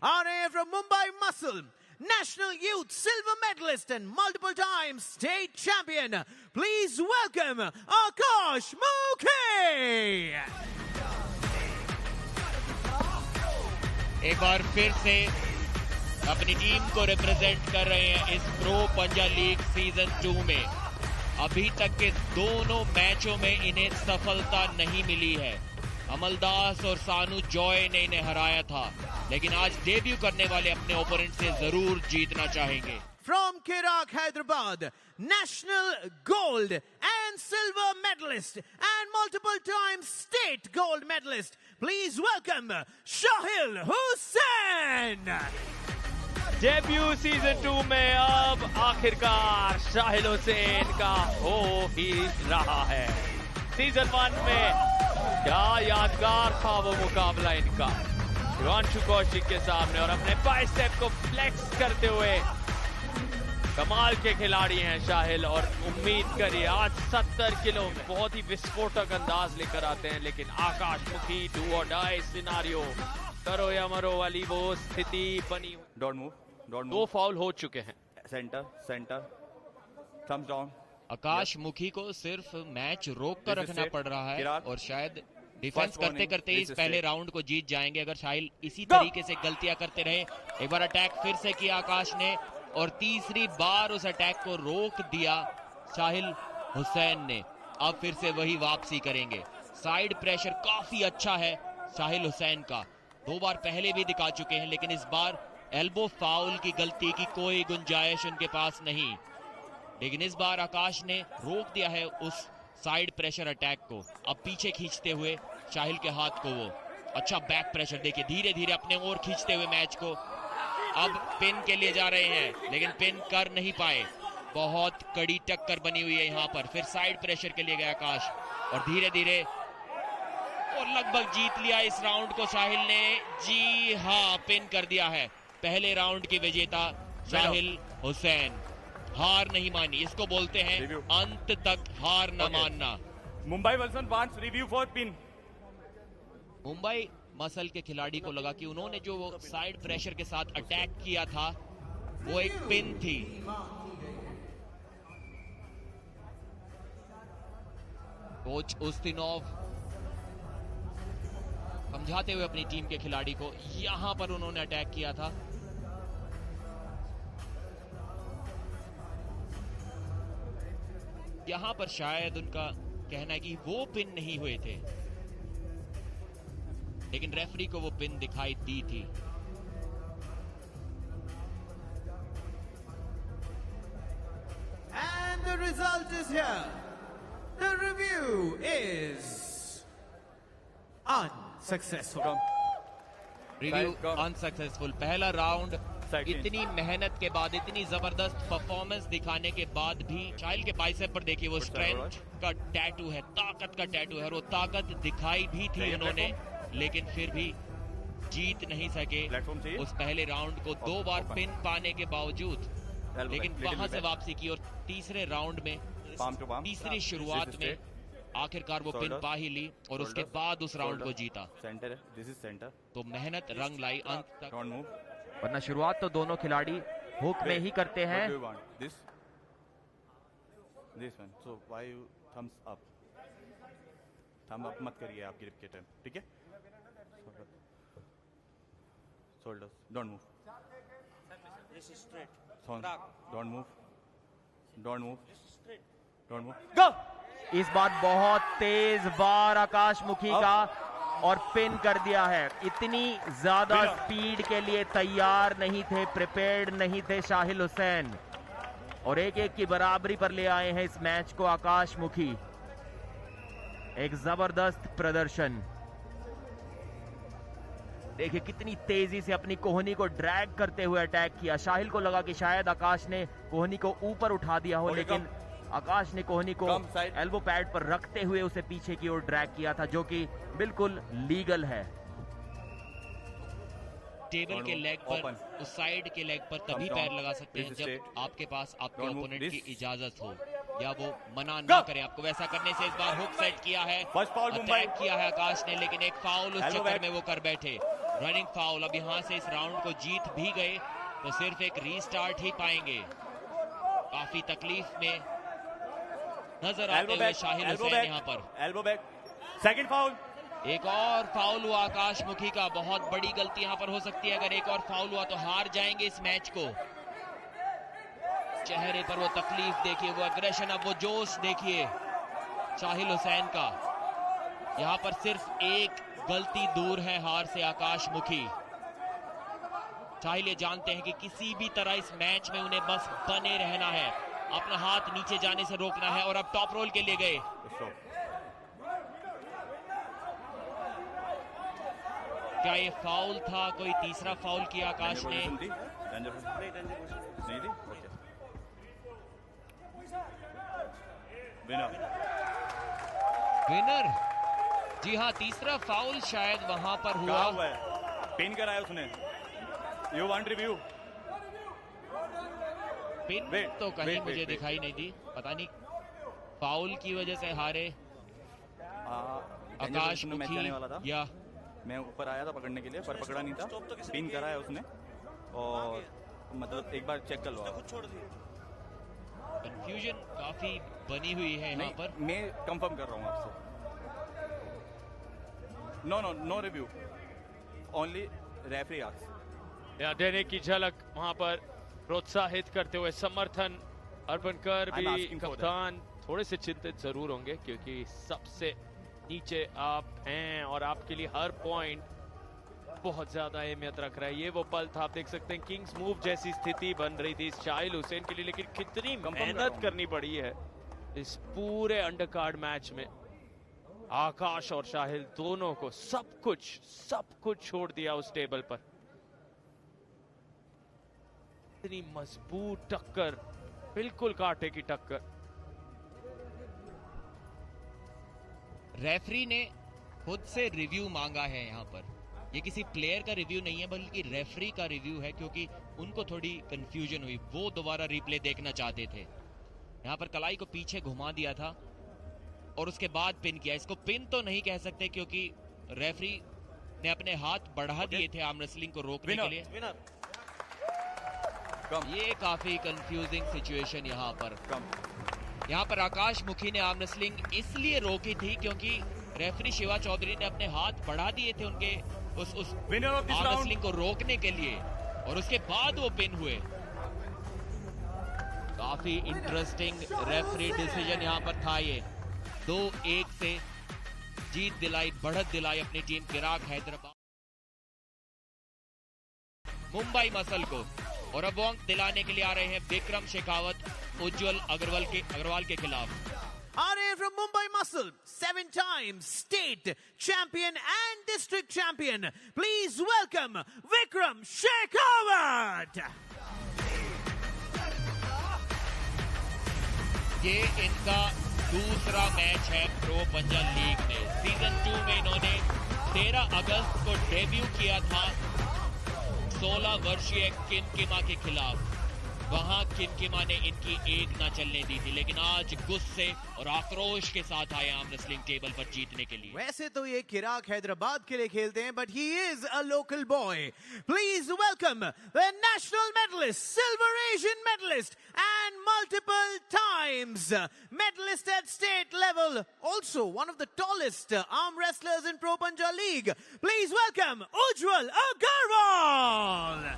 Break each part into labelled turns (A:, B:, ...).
A: RAF from Mumbai Muscle, National Youth Silver Medalist and multiple time State Champion. Please welcome Akash Mukhi.
B: एक बार फिर से अपनी team को represent कर रहे हैं इस प्रो पंजा लीग सीजन 2 में। अभी तक के दोनों मैचों में इन्हें सफलता नहीं मिली है। अमलदास और सानू जॉय ने इन्हें हराया था, लेकिन आज डेब्यू करने वाले अपने ओपोनेंट से जरूर जीतना चाहेंगे।
A: From Kirak, Hyderabad, national gold and silver medalist and multiple time state gold medalist. Please welcome Shahil Hussain.
C: Debut season 2 में अब आखिरकार शाहिल हुसैन का हो ही रहा है। सीजन 1 में क्या यादगार था वो मुकाबला इनका हिमांशु कौशिक के सामने, और अपने बाइसेप को फ्लेक्स करते हुए कमाल के खिलाड़ी हैं शाहिल। और उम्मीद करिए आज 70 किलो में बहुत ही विस्फोटक अंदाज लेकर आते हैं, लेकिन आकाश मुखी डू और डाई सिनारियो, करो या मरो वाली वो स्थिति बनी।
D: Don't move, don't move.
C: 2 foul हो चुके हैं।
D: Centre thumbs down.
B: आकाश मुखी को सिर्फ मैच रोक कर रखना पड़ रहा है और शायद डिफेंस करते करते इस पहले राउंड को जीत जाएंगे अगर शाहिल इसी तरीके से गलतियां करते रहे। एक बार अटैक फिर से किया आकाश ने और तीसरी बार उस अटैक को रोक दिया शाहिल हुसैन ने। अब फिर से वही वापसी करेंगे। साइड प्रेशर काफी अच्छा है शाहिल हुसैन का, 2 बार पहले भी दिखा चुके हैं, लेकिन इस बार एल्बो फाउल की गलती की कोई गुंजाइश उनके पास नहीं। लेकिन इस बार आकाश ने रोक दिया है उस साइड प्रेशर अटैक को। अब पीछे खींचते हुए शाहिल के हाथ को वो अच्छा बैक प्रेशर देखिए, धीरे धीरे अपने ओर खींचते हुए मैच को अब पिन के लिए जा रहे हैं, लेकिन पिन कर नहीं पाए। बहुत कड़ी टक्कर बनी हुई है यहाँ पर। फिर साइड प्रेशर के लिए गया आकाश और धीरे धीरे और लगभग जीत लिया इस राउंड को शाहिल ने। जी हाँ, पिन कर दिया है। पहले राउंड की विजेता शाहिल हुसैन। हार नहीं मानी, इसको बोलते हैं अंत तक हार न मानना।
D: Mumbai muscle wants review for pin.
B: Mumbai muscle के खिलाड़ी को लगा कि उन्होंने जो वो साइड प्रेशर के साथ अटैक किया था वो एक पिन थी। कोच उस्तिनोव समझाते हुए अपनी टीम के खिलाड़ी को, यहां पर उन्होंने अटैक किया था। यहां पर शायद उनका कहना है कि वो पिन नहीं हुए थे, लेकिन रेफरी को वो पिन दिखाई दी थी।
A: And the result is here. The review is unsuccessful.
B: Review unsuccessful. पहला राउंड इतनी मेहनत के बाद, इतनी जबरदस्त परफॉर्मेंस दिखाने के बाद भी शाहिल के बाइसेप पर देखिए वो स्ट्रेंथ का टैटू है, ताकत का टैटू है, और वो ताकत दिखाई भी थी उन्होंने, लेकिन फिर भी जीत नहीं सके उस पहले राउंड को 2 बार पिन पाने के बावजूद। लेकिन वहां से वापसी की और तीसरे राउंड में, तीसरी शुरुआत में आखिरकार वो पिन पा ही ली और उसके बाद उस राउंड को जीता।
D: सेंटर।
B: तो मेहनत रंग लाई अंत तक।
C: वरना शुरुआत तो दोनों खिलाड़ी हुक में ही करते हैं।
D: This one. So why you thumbs up? Thumb up मत करिए आप ग्रिप के टाइम, ठीक है? Shoulders. Don't move.
E: This is straight.
D: Don't move. Don't move.
E: This is straight.
D: Don't move.
C: Go! इस बार बहुत तेज वार आकाश मुखी का और पिन कर दिया है। इतनी ज्यादा स्पीड के लिए तैयार नहीं थे, प्रिपेयर्ड नहीं थे शाहिल हुसैन, और 1-1 की बराबरी पर ले आए हैं इस मैच को आकाश मुखी। एक जबरदस्त प्रदर्शन देखिए, कितनी तेजी से अपनी कोहनी को ड्रैग करते हुए अटैक किया। शाहिल को लगा कि शायद आकाश ने कोहनी को ऊपर उठा दिया हो, लेकिन आकाश ने कोहनी को एल्बो पैड पर रखते हुए उसे पीछे की ओर ड्रैग किया था, जो कि बिल्कुल लीगल है।
B: टेबल के लेग पर, उस साइड के लेग पर तभी पैर लगा सकते हैं जब आपके पास आपके ओपोनेंट की इजाजत हो। या वो मना ना करें आपको वैसा करने से। इस बार हुक सेट किया है, अटैक किया है आकाश ने, लेकिन एक फाउल उस चक्कर में वो कर बैठे, रनिंग फाउल। अब यहाँ से इस राउंड को जीत भी गए तो सिर्फ एक रीस्टार्ट ही पाएंगे। काफी तकलीफ में नजर आते हुए शाहिल हुसैन यहाँ पर।
D: Elbow back, second foul.
B: एक और फाउल हुआ आकाशमुखी का, बहुत बड़ी गलती यहाँ पर हो सकती है। अगर एक और फाउल हुआ तो हार जाएंगे इस मैच को। चेहरे पर वो तकलीफ देखिए, वो एग्रेशन, अब वो जोश देखिए शाहिल हुसैन का। यहाँ पर सिर्फ एक गलती दूर है हार से आकाशमुखी। शाहिल ये जानते हैं कि किसी भी तरह इस मैच में उन्हें बस बने रहना है, अपना हाथ नीचे जाने से रोकना है। और अब टॉप रोल के लिए गए। क्या ये फाउल था? कोई तीसरा फाउल किया आकाश ने? विनर, जी हाँ, तीसरा फाउल शायद वहां पर हुआ।
D: पिन कराया उसने। You want review?
B: पिन तो कहीं मुझे दिखाई नहीं दी, पता नहीं फाउल की वजह से हारे आकाशमुखी या
D: मैं ऊपर आया था पकड़ने के लिए पर पकड़ा नहीं था। पिन कराया उसने और मतलब एक बार चेक कर लो।
B: कंफ्यूजन काफी बनी हुई है यहाँ पर।
D: मैं कंफर्म कर रहा हूँ आपसे। No review, only referee asks.
C: या देने की झलक वहां पर प्रोत्साहित करते हुए समर्थन। अर्बन कर भी कप्तान थोड़े से चिंतित जरूर होंगे क्योंकि सबसे नीचे आप हैं और आपके लिए हर पॉइंट बहुत ज्यादा अहमियत रख रहा है। ये वो पल था, आप देख सकते हैं किंग्स मूव जैसी स्थिति बन रही थी शाहिल हुसैन के लिए, लेकिन कितनी मेहनत करनी पड़ी है इस पूरे अंडरकार्ड मैच में। आकाश और शाहिल दोनों को सब कुछ छोड़ दिया उस टेबल पर। इतनी मजबूत टक्कर, बिल्कुल कांटे की टक्कर।
B: रेफरी ने खुद से रिव्यू मांगा है यहाँ पर। ये किसी प्लेयर का रिव्यू नहीं है बल्कि रेफरी का रिव्यू है, क्योंकि उनको थोड़ी कंफ्यूजन हुई, वो दोबारा रिप्ले देखना चाहते थे। यहाँ पर कलाई को पीछे घुमा दिया था और उसके बाद पिन किया। इसको पिन तो नहीं कह सकते क्योंकि रेफरी ने अपने हाथ बढ़ा दिए थे आर्म रेसलिंग को रोकने के लिए। ये काफी कंफ्यूजिंग सिचुएशन यहाँ पर आकाशमुखी ने आर्म रेसलिंग इसलिए रोकी थी क्योंकि रेफरी शिवा चौधरी ने अपने हाथ बढ़ा दिए थे उनके उस आर्म रेसलिंग को रोकने के लिए और उसके बाद वो पिन हुए। काफी इंटरेस्टिंग रेफरी डिसीजन यहाँ पर था। ये 2-1 से जीत दिलाई, बढ़त दिलाई अपनी टीम चिराग हैदराबाद मुंबई मसल को। और अब वो अंक दिलाने के लिए आ रहे हैं विक्रम शेखावत उज्जवल अग्रवाल के खिलाफ।
A: RA from Mumbai Muscle, 7 times state champion and district champion. Please welcome Vikram Shekhawat.
B: ये इनका दूसरा मैच है प्रो पंजाब लीग में। सीजन 2 में इन्होंने 13 अगस्त को डेब्यू किया था 16 वर्षीय किनकिमा के खिलाफ। वहां किनकिमा ने इनकी एक ना चलने दी थी, लेकिन आज गुस्से और आक्रोश के साथ आए आर्म रेसलिंग टेबल पर जीतने के लिए।
A: वैसे तो ये चिराग हैदराबाद के लिए खेलते हैं, but he is a local boy. Please welcome the national medalist, silver Asian medalist, and multiple times medalist at state level. Also one of the tallest arm wrestlers in Pro Punjab League. Please welcome Ujjwal Agarwal.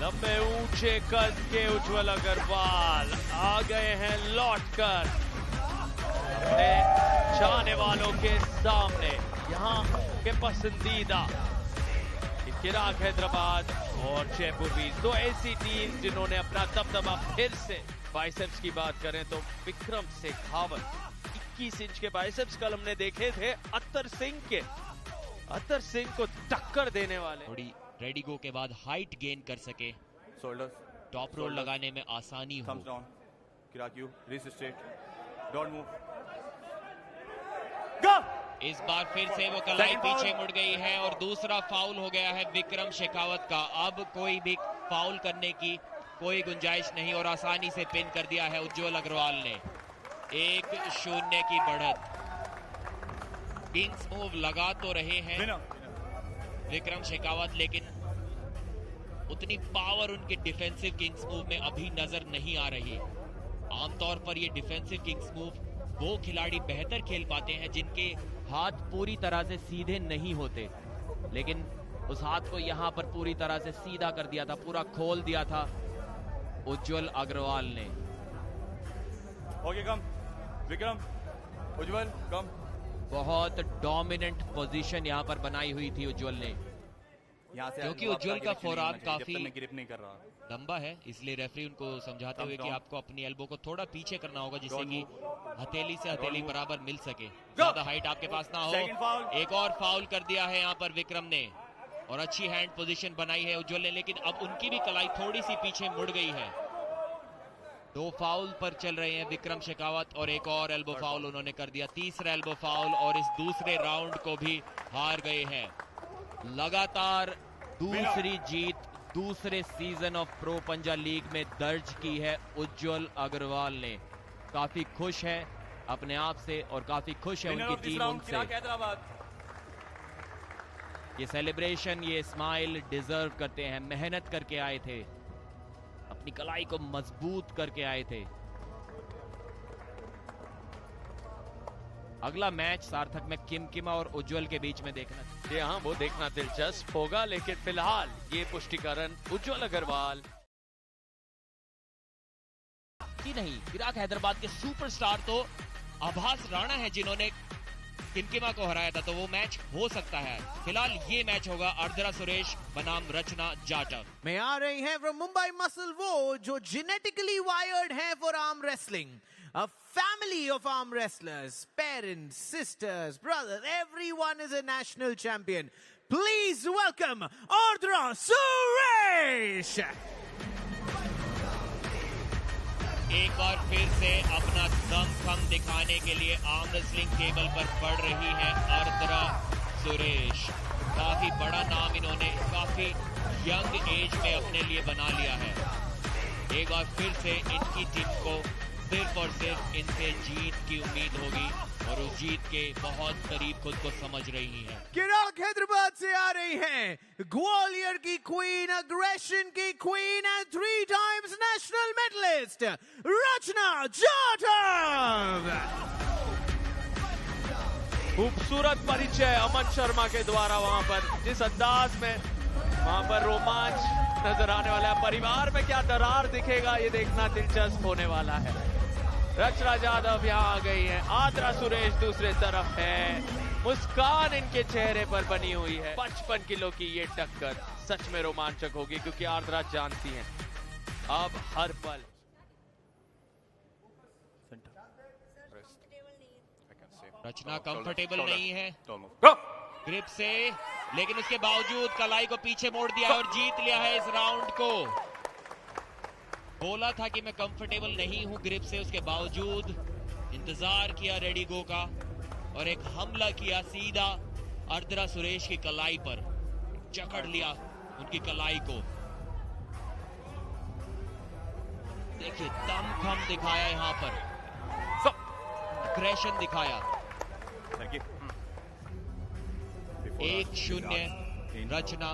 C: लंबे ऊंचे कद के उज्जवल अग्रवाल आ गए हैं लौटकर अपने चाहने वालों के सामने। यहाँ के पसंदीदा चिराग हैदराबाद और जयपुर भी दो ऐसी टीम जिन्होंने अपना दबदबा फिर से। बाइसेप्स की बात करें तो विक्रम शेखावत 21 इंच के बाइसेप्स कल हमने देखे थे अत्तर सिंह को टक्कर देने वाले।
B: थोड़ी रेडी गो के बाद हाइट गेन कर सके,
D: शोल्डर्स
B: टॉप रोल लगाने में आसानी हो।
D: Thumbs down, Chirag you wrist straight, don't move, go.
B: इस बार फिर से वो कलाई पीछे मुड़ गई है और दूसरा फाउल हो गया है विक्रम शेखावत का। अब कोई भी फाउल करने की कोई गुंजाइश नहीं और आसानी से पिन कर दिया है उज्जवल अग्रवाल ने। 1-0 की बढ़त। किंग्स मूव लगा तो रहे हैं विक्रम शेखावत, लेकिन उतनी पावर उनके डिफेंसिव किंग्स मूव में अभी नजर नहीं आ रही। आमतौर पर ये डिफेंसिव किंग्स मूव वो खिलाड़ी बेहतर खेल पाते हैं जिनके हाथ पूरी तरह से सीधे नहीं होते, लेकिन उस हाथ को यहां पर पूरी तरह से सीधा कर दिया था, पूरा खोल दिया था उज्जवल अग्रवाल ने।
D: ओके कम विक्रम, उज्जवल कम।
B: बहुत डोमिनेंट पोजीशन यहां पर बनाई हुई थी उज्जवल ने, क्योंकि उज्जवल का फोरआर्म काफी
D: ग्रिप नहीं कर रहा
B: लंबा है, इसलिए रेफरी उनको समझाते हुए कि आपको अपनी एल्बो को थोड़ा पीछे करना होगा जिससे कि हथेली से हथेली बराबर मिल सके, ज्यादा हाइट आपके पास ना हो। एक और फाउल कर दिया है यहाँ पर विक्रम ने और अच्छी हैंड पोजीशन बनाई है उज्जवल ने, लेकिन अब उनकी भी कलाई थोड़ी सी पीछे मुड़ गई है। 2 फाउल पर चल रहे हैं विक्रम शेखावत और एक और एल्बो फाउल उन्होंने कर दिया, तीसरा एल्बो फाउल, और इस दूसरे राउंड को भी हार गए हैं। लगातार दूसरी जीत दूसरे सीजन ऑफ प्रो पंजा लीग में दर्ज की है उज्जवल अग्रवाल ने। काफी खुश है अपने आप से और काफी खुश है उनकी टीम उनसे। ये सेलिब्रेशन, ये स्माइल डिजर्व करते हैं। मेहनत करके आए थे, अपनी कलाई को मजबूत करके आए थे। अगला मैच सार्थक में किमकिमा और उज्जवल के बीच में देखना,
C: जी हाँ, वो देखना दिलचस्प होगा, लेकिन फिलहाल ये पुष्टिकरण उज्जवल अग्रवाल
B: की नहीं, इराक हैदराबाद के सुपरस्टार तो आभास राणा है जिन्होंने किमकिमा को हराया था, तो वो मैच हो सकता है। फिलहाल ये मैच होगा आर्द्रा सुरेश बनाम रचना जाटव
A: में। आ रही हैं फ्रॉम मुंबई मसल वो जो जेनेटिकली वायर्ड है for arm wrestling. A family of arm wrestlers, parents, sisters, brothers, everyone is a national champion. Please welcome Ardra Suresh!
B: एक बार फिर से अपना दमखम दिखाने के लिए आर्म रेसलिंग टेबल पर पड़ रही है आर्द्रा सुरेश। काफी बड़ा नाम इन्होंने काफी यंग एज में अपने लिए बना लिया है। एक बार फिर से इनकी टीम को सिर्फ और सिर्फ इनसे जीत की उम्मीद होगी और उस जीत के बहुत करीब खुद को समझ रही है।
A: इराक हैदराबाद से आ रही हैं ग्वालियर की क्वीन, अग्रेशन की queen and 3 times national medallist Rachna Jatav.
C: खूबसूरत परिचय अमन शर्मा के द्वारा वहां पर, जिस अंदाज में वहां पर रोमांच नजर आने वाला है। परिवार में क्या दरार दिखेगा ये देखना दिलचस्प होने वाला है। रचना जाटव यहाँ आ गई है, आर्द्रा सुरेश दूसरे तरफ है। मुस्कान इनके चेहरे पर बनी हुई है। 55 किलो की ये टक्कर सच में रोमांचक होगी, क्योंकि आर्द्रा जानती हैं अब हर पल।
B: रचना कंफर्टेबल नहीं है ग्रिप से, लेकिन उसके बावजूद कलाई को पीछे मोड़ दिया और जीत लिया है इस राउंड को। बोला था कि मैं कंफर्टेबल नहीं हूं ग्रिप से, उसके बावजूद इंतजार किया रेडी गो का और एक हमला किया सीधा आर्द्रा सुरेश की कलाई पर, जकड़ लिया उनकी कलाई को। देखिए दमखम दिखाया यहां पर, अग्रेशन दिखाया। 1-0 रचना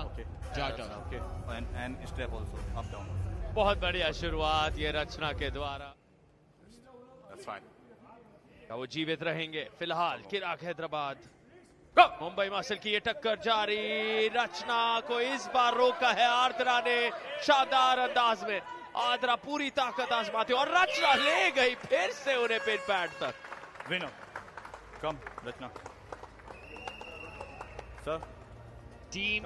B: जाटव।
C: बहुत बढ़िया शुरुआत ये रचना के द्वारा। वो जीवित रहेंगे फिलहाल। इराक हैदराबाद मुंबई मसल की ये टक्कर जारी। रचना को इस बार रोका है आर्द्रा ने शानदार अंदाज में। आर्द्रा पूरी ताकत आजमाते और रचना ले गई फिर से उन्हें पिन पैड तक।
D: विनर कम रचना सर।
B: टीम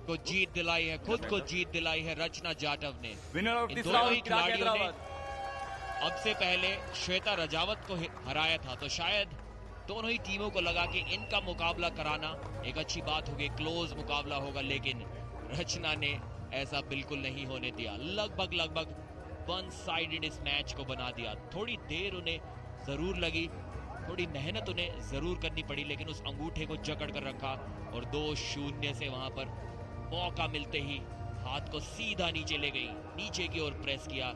B: को जीत दिलाई है, खुद को जीत दिलाई है रचना जाटव ने।
D: इन
B: दोनों ही खिलाड़ियों ने अब से पहले श्वेता रजावत को हराया था, तो शायद दोनों ही टीमों को लगा कि इनका मुकाबला कराना एक अच्छी बात होगी, क्लोज मुकाबला होगा, लेकिन रचना ने ऐसा बिल्कुल नहीं होने दिया। लगभग वन साइडेड इस मैच को बना दिया। थोड़ी देर उन्हें जरूर लगी, थोड़ी मेहनत उन्हें जरूर करनी पड़ी, लेकिन उस अंगूठे को जकड़ कर रखा और 2-0 से वहां पर मौका मिलते ही हाथ को सीधा नीचे ले गई, नीचे की ओर प्रेस किया